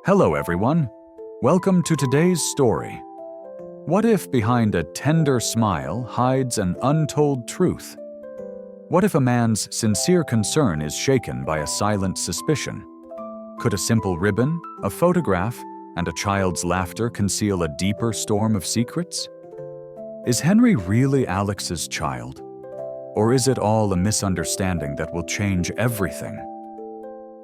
Hello, everyone. Welcome to today's story. What if behind a tender smile hides an untold truth? What if a man's sincere concern is shaken by a silent suspicion? Could a simple ribbon, a photograph, and a child's laughter conceal a deeper storm of secrets? Is Henry really Alex's child? Or is it all a misunderstanding that will change everything?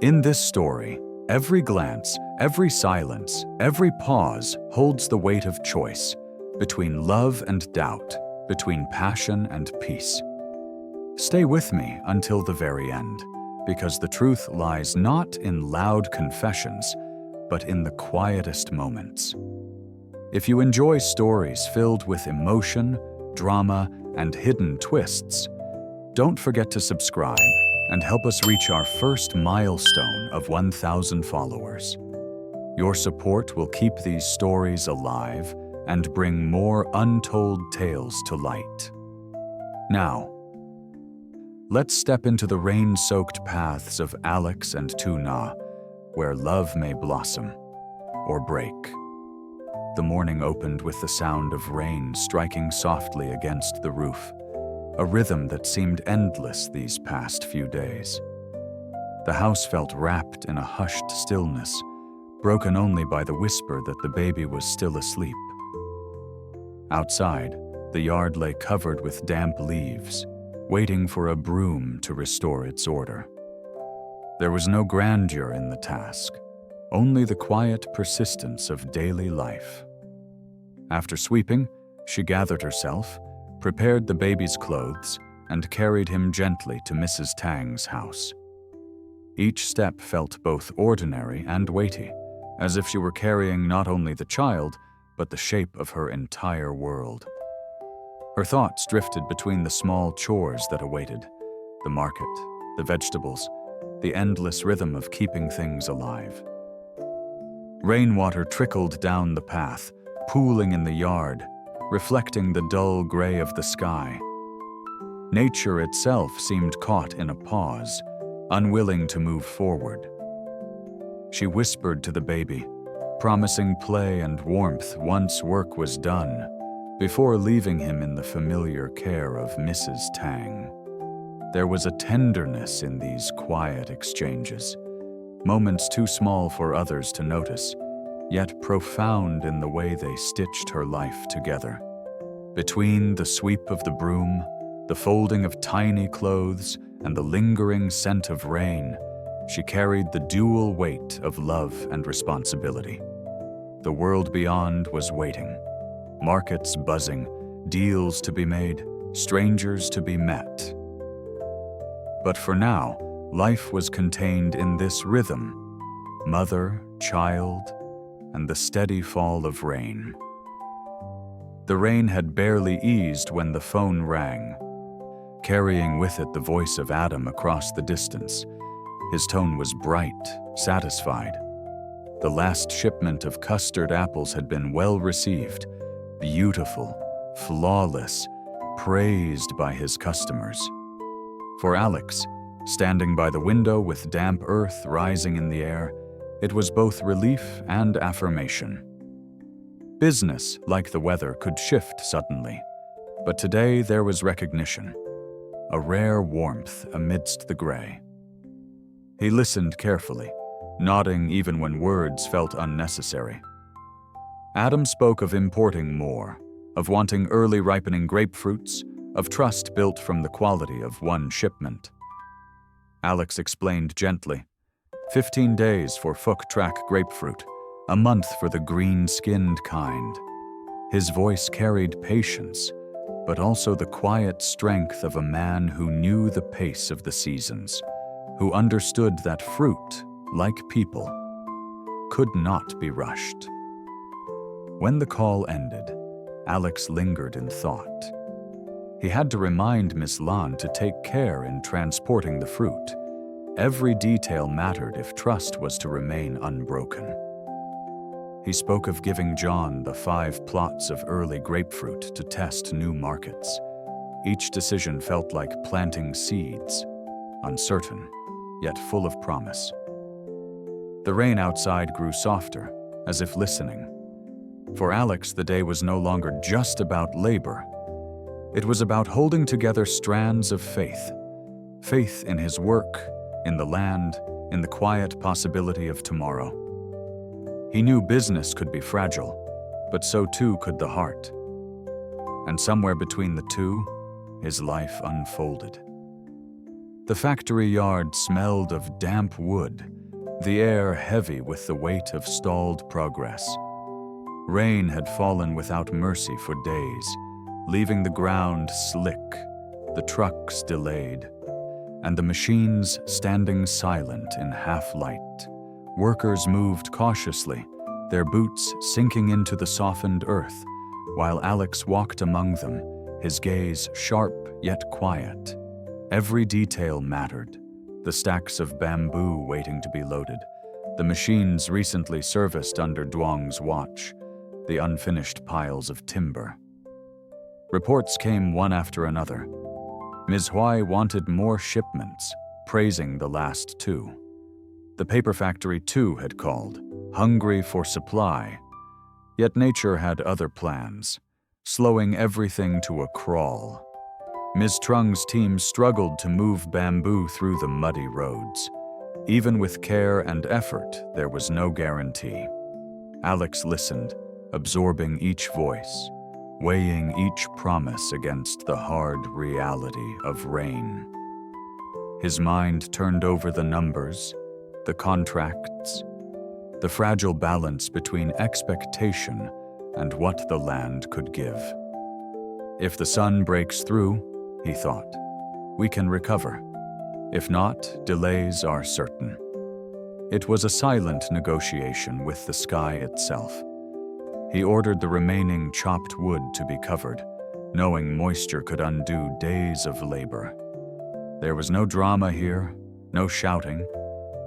In this story, every glance, every silence, every pause holds the weight of choice, between love and doubt, between passion and peace. Stay with me until the very end, because the truth lies not in loud confessions, but in the quietest moments. If you enjoy stories filled with emotion, drama, and hidden twists, don't forget to subscribe and help us reach our first milestone of 1,000 followers. Your support will keep these stories alive and bring more untold tales to light. Now, let's step into the rain-soaked paths of Alex and Lytuna, where love may blossom or break. The morning opened with the sound of rain striking softly against the roof, a rhythm that seemed endless these past few days. The house felt wrapped in a hushed stillness, broken only by the whisper that the baby was still asleep. Outside, the yard lay covered with damp leaves, waiting for a broom to restore its order. There was no grandeur in the task, only the quiet persistence of daily life. After sweeping, she gathered herself, prepared the baby's clothes, and carried him gently to Mrs. Tang's house. Each step felt both ordinary and weighty, as if she were carrying not only the child, but the shape of her entire world. Her thoughts drifted between the small chores that awaited, the market, the vegetables, the endless rhythm of keeping things alive. Rainwater trickled down the path, pooling in the yard, reflecting the dull gray of the sky. Nature itself seemed caught in a pause, unwilling to move forward. She whispered to the baby, promising play and warmth once work was done, before leaving him in the familiar care of Mrs. Tang. There was a tenderness in these quiet exchanges, moments too small for others to notice, yet profound in the way they stitched her life together. Between the sweep of the broom, the folding of tiny clothes, and the lingering scent of rain, she carried the dual weight of love and responsibility. The world beyond was waiting, markets buzzing, deals to be made, strangers to be met. But for now, life was contained in this rhythm: mother, child, and the steady fall of rain. The rain had barely eased when the phone rang, carrying with it the voice of Adam across the distance. His tone was bright, satisfied. The last shipment of custard apples had been well received, beautiful, flawless, praised by his customers. For Alex, standing by the window with damp earth rising in the air, it was both relief and affirmation. Business, like the weather, could shift suddenly, but today there was recognition, a rare warmth amidst the gray. He listened carefully, nodding even when words felt unnecessary. Adam spoke of importing more, of wanting early ripening grapefruits, of trust built from the quality of one shipment. Alex explained gently, 15 days for Phuc Track grapefruit, a month for the green-skinned kind. His voice carried patience, but also the quiet strength of a man who knew the pace of the seasons, who understood that fruit, like people, could not be rushed. When the call ended, Alex lingered in thought. He had to remind Miss Lan to take care in transporting the fruit. Every detail mattered if trust was to remain unbroken. He spoke of giving John the 5 plots of early grapefruit to test new markets. Each decision felt like planting seeds, uncertain, yet full of promise. The rain outside grew softer, as if listening. For Alex, the day was no longer just about labor. It was about holding together strands of faith. Faith in his work, in the land, in the quiet possibility of tomorrow. He knew business could be fragile, but so too could the heart. And somewhere between the two, his life unfolded. The factory yard smelled of damp wood, the air heavy with the weight of stalled progress. Rain had fallen without mercy for days, leaving the ground slick, the trucks delayed, and the machines standing silent in half-light. Workers moved cautiously, their boots sinking into the softened earth, while Alex walked among them, his gaze sharp yet quiet. Every detail mattered. The stacks of bamboo waiting to be loaded, the machines recently serviced under Duong's watch, the unfinished piles of timber. Reports came one after another. Ms. Huai wanted more shipments, praising the last two. The paper factory too had called, hungry for supply. Yet nature had other plans, slowing everything to a crawl. Ms. Trung's team struggled to move bamboo through the muddy roads. Even with care and effort, there was no guarantee. Alex listened, absorbing each voice, weighing each promise against the hard reality of rain. His mind turned over the numbers, the contracts, the fragile balance between expectation and what the land could give. If the sun breaks through, he thought, we can recover. If not, delays are certain. It was a silent negotiation with the sky itself. He ordered the remaining chopped wood to be covered, knowing moisture could undo days of labor. There was no drama here, no shouting,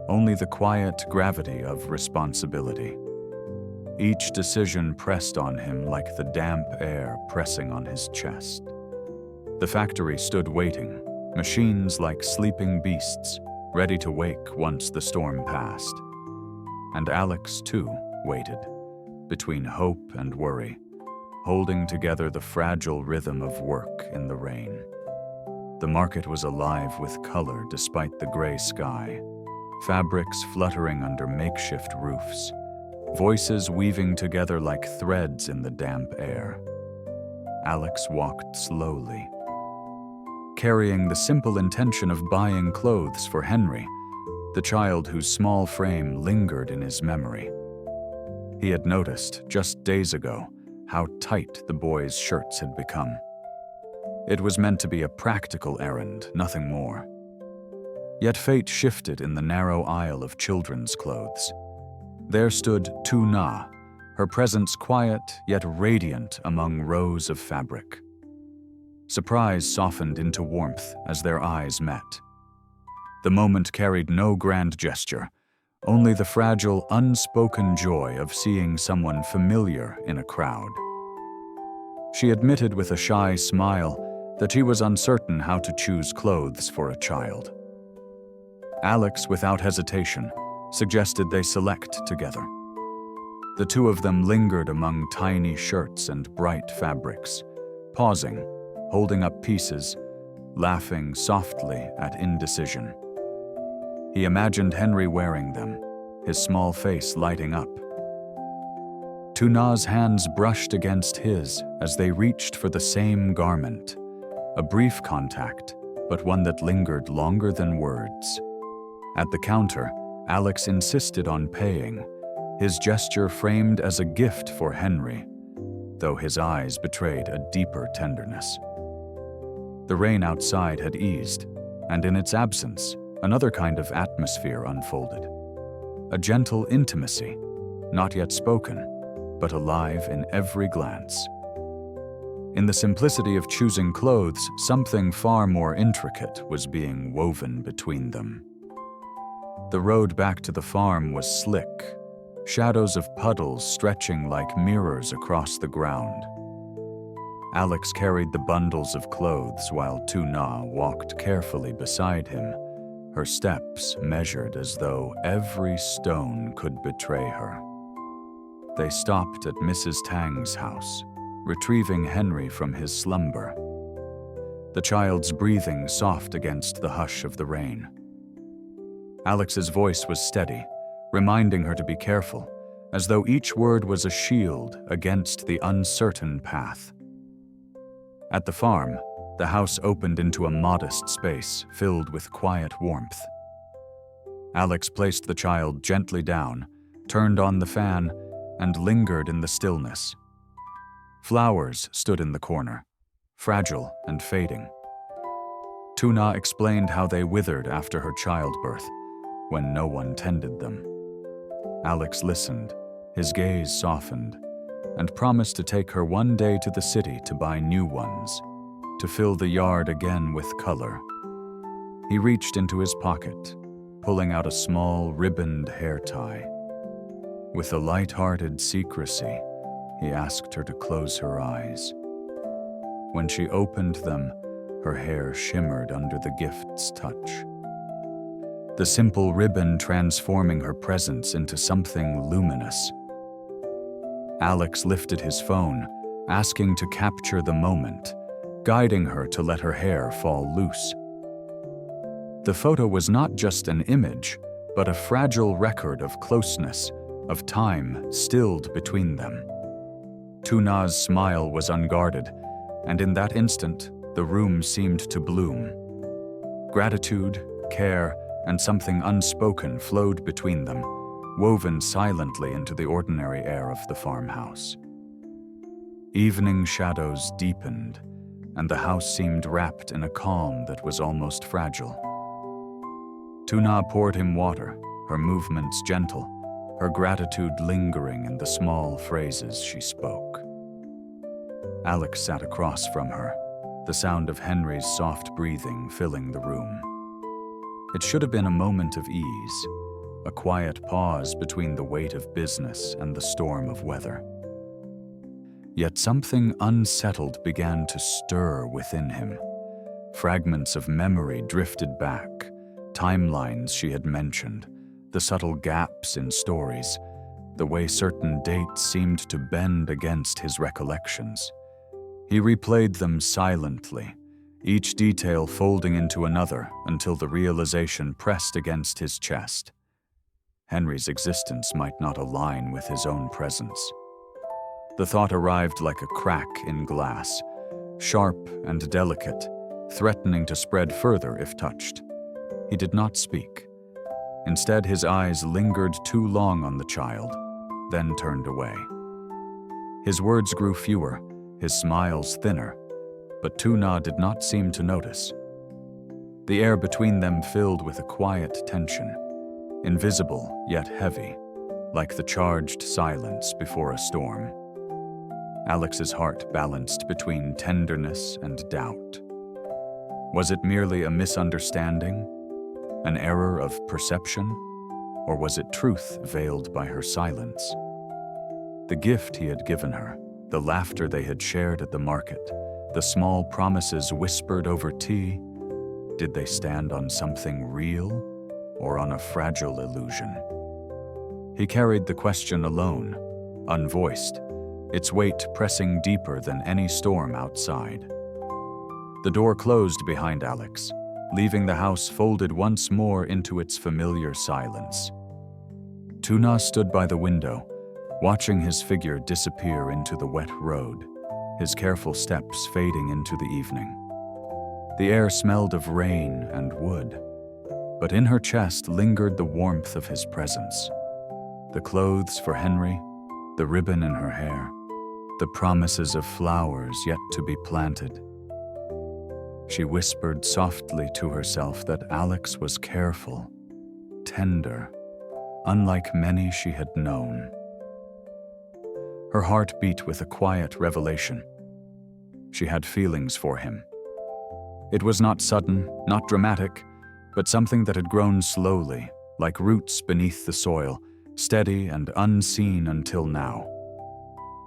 only the quiet gravity of responsibility. Each decision pressed on him like the damp air pressing on his chest. The factory stood waiting, machines like sleeping beasts, ready to wake once the storm passed. And Alex, too, waited, between hope and worry, holding together the fragile rhythm of work in the rain. The market was alive with color despite the gray sky, fabrics fluttering under makeshift roofs, voices weaving together like threads in the damp air. Alex walked slowly, carrying the simple intention of buying clothes for Henry, the child whose small frame lingered in his memory. He had noticed, just days ago, how tight the boy's shirts had become. It was meant to be a practical errand, nothing more. Yet fate shifted in the narrow aisle of children's clothes. There stood Lytuna, her presence quiet yet radiant among rows of fabric. Surprise softened into warmth as their eyes met. The moment carried no grand gesture, only the fragile, unspoken joy of seeing someone familiar in a crowd. She admitted with a shy smile that she was uncertain how to choose clothes for a child. Alex, without hesitation, suggested they select together. The two of them lingered among tiny shirts and bright fabrics, pausing, holding up pieces, laughing softly at indecision. He imagined Henry wearing them, his small face lighting up. Lytuna's hands brushed against his as they reached for the same garment, a brief contact, but one that lingered longer than words. At the counter, Alex insisted on paying, his gesture framed as a gift for Henry, though his eyes betrayed a deeper tenderness. The rain outside had eased, and in its absence, another kind of atmosphere unfolded. A gentle intimacy, not yet spoken, but alive in every glance. In the simplicity of choosing clothes, something far more intricate was being woven between them. The road back to the farm was slick, shadows of puddles stretching like mirrors across the ground. Alex carried the bundles of clothes while Lytuna walked carefully beside him, her steps measured as though every stone could betray her. They stopped at Mrs. Tang's house, retrieving Henry from his slumber, the child's breathing soft against the hush of the rain. Alex's voice was steady, reminding her to be careful, as though each word was a shield against the uncertain path. At the farm, the house opened into a modest space filled with quiet warmth. Alex placed the child gently down, turned on the fan, and lingered in the stillness. Flowers stood in the corner, fragile and fading. Tuna explained how they withered after her childbirth, when no one tended them. Alex listened, his gaze softened, and promised to take her one day to the city to buy new ones, to fill the yard again with color. He reached into his pocket, pulling out a small ribboned hair tie. With a light-hearted secrecy, he asked her to close her eyes. When she opened them, her hair shimmered under the gift's touch, the simple ribbon transforming her presence into something luminous. Alex lifted his phone, asking to capture the moment, guiding her to let her hair fall loose. The photo was not just an image, but a fragile record of closeness, of time stilled between them. Tuna's smile was unguarded, and in that instant, the room seemed to bloom. Gratitude, care, and something unspoken flowed between them, woven silently into the ordinary air of the farmhouse. Evening shadows deepened, and the house seemed wrapped in a calm that was almost fragile. Tuna poured him water, her movements gentle, her gratitude lingering in the small phrases she spoke. Alex sat across from her, the sound of Henry's soft breathing filling the room. It should have been a moment of ease, a quiet pause between the weight of business and the storm of weather. Yet something unsettled began to stir within him. Fragments of memory drifted back, timelines she had mentioned, the subtle gaps in stories, the way certain dates seemed to bend against his recollections. He replayed them silently, each detail folding into another until the realization pressed against his chest. Henry's existence might not align with his own presence. The thought arrived like a crack in glass, sharp and delicate, threatening to spread further if touched. He did not speak. Instead, his eyes lingered too long on the child, then turned away. His words grew fewer, his smiles thinner, but Tuna did not seem to notice. The air between them filled with a quiet tension, invisible yet heavy, like the charged silence before a storm. Alex's heart balanced between tenderness and doubt. Was it merely a misunderstanding, an error of perception, or was it truth veiled by her silence? The gift he had given her, the laughter they had shared at the market, the small promises whispered over tea, did they stand on something real or on a fragile illusion? He carried the question alone, unvoiced, its weight pressing deeper than any storm outside. The door closed behind Alex, leaving the house folded once more into its familiar silence. Tuna stood by the window, watching his figure disappear into the wet road, his careful steps fading into the evening. The air smelled of rain and wood, but in her chest lingered the warmth of his presence. The clothes for Henry, the ribbon in her hair, the promises of flowers yet to be planted. She whispered softly to herself that Alex was careful, tender, unlike many she had known. Her heart beat with a quiet revelation. She had feelings for him. It was not sudden, not dramatic, but something that had grown slowly, like roots beneath the soil, steady and unseen until now.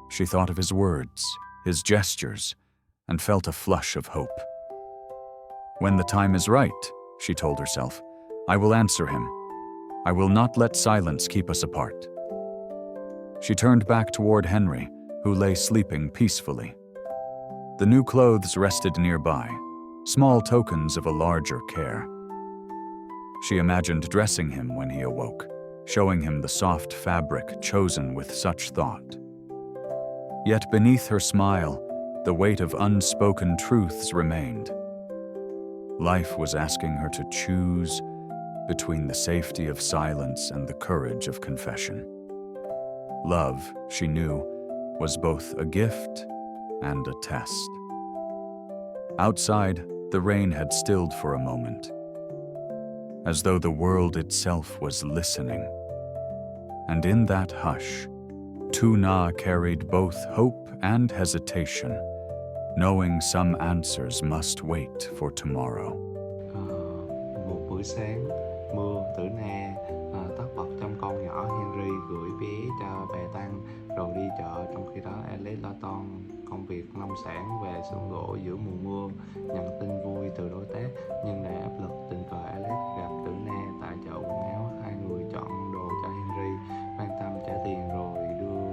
She thought of his words, his gestures, and felt a flush of hope. When the time is right, she told herself, I will answer him. I will not let silence keep us apart. She turned back toward Henry, who lay sleeping peacefully. The new clothes rested nearby, small tokens of a larger care. She imagined dressing him when he awoke, showing him the soft fabric chosen with such thought. Yet beneath her smile, the weight of unspoken truths remained. Life was asking her to choose between the safety of silence and the courage of confession. Love, she knew, was both a gift and a test. Outside, the rain had stilled for a moment, as though the world itself was listening. And in that hush, Lytuna carried both hope and hesitation, knowing some answers must wait for tomorrow. Một buổi sáng, mưa, Tử Na tất bật trong con nhỏ Henry gửi vé cho bè tăng rồi đi chợ, trong khi đó Alex lo toan công việc nông sản về xưởng gỗ giữa mùa mưa, nhận tin vui từ đối tác. Nhưng để áp lực, tình cờ Alex gặp Tử Na tại chợ quần áo. Hai người chọn đồ cho Henry, quan tâm trả tiền rồi đưa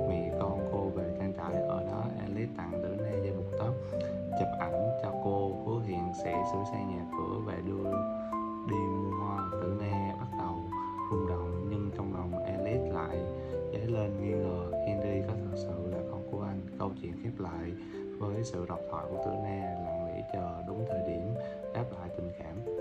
mẹ con cô về trang trại. Ở đó Alex tặng Tử Na dây buộc tóc, chụp ảnh cho cô, hứa hẹn sẽ sửa sang nhà cửa và đưa đi mua hoa. Tử Na bắt đầu rung động, nhưng trong lòng Alex lại dấy lên nghi ngờ Henry có thật sự là con của anh. Câu chuyện khép lại với sự độc thoại của Tử Na, lặng lẽ chờ đúng thời điểm đáp lại tình cảm.